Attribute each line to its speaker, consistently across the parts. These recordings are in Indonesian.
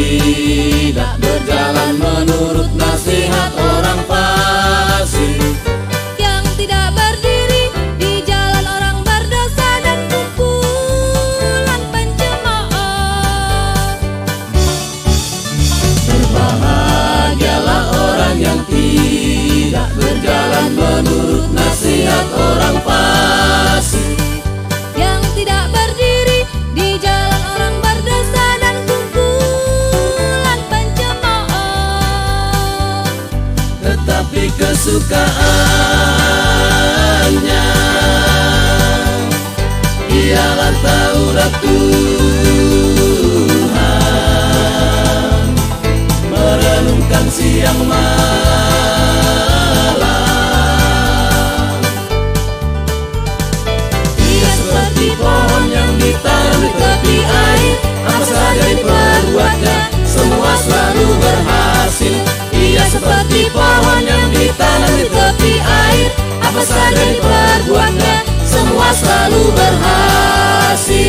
Speaker 1: tidak berjalan menurut nasihat orang fasik,
Speaker 2: yang tidak berdiri di jalan orang berdosa dan kumpulan pencemooh.
Speaker 1: Berbahagialah orang yang tidak berjalan menurut nasihat orang fasik,
Speaker 2: Yang tidak berdiri di jalan orang berdosa dan kumpulan pencemooh.
Speaker 1: tetapi kesukaannya ialah Taurat Tuhan, merenungkan siang malam. Ia seperti pohon yang ditanam di tepi air, apa saja diperbuatnya semua selalu berhasil. Ia seperti pohon yang ditanam di tepi air, apa saja diperbuatnya semua selalu berhasil.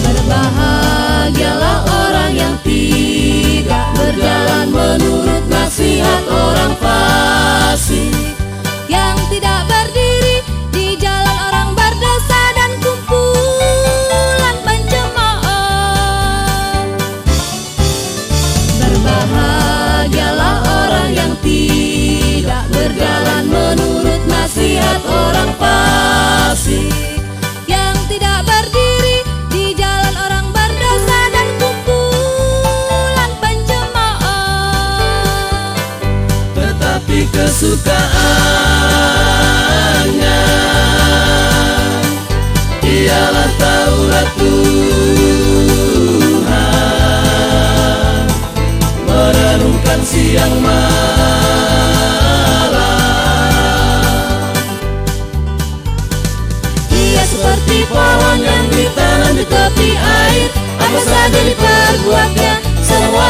Speaker 1: Berbahagialah orang yang tidak berjalan menurut nasihat orang fasik,
Speaker 2: Yang tidak berdiri di jalan orang berdosa dan kumpulan pencemooh.
Speaker 1: Berbahagialah orang yang tidak berjalan menurut nasihat orang fasik,
Speaker 2: Yang tidak berdiri di jalan orang berdosa dan kumpulan pencemooh.
Speaker 1: tetapi kesukaannya ialah Taurat Tuhan, merenungkan siang malam. Ia seperti pohon yang ditanam di tepi air, apa saja diperbuatnya semua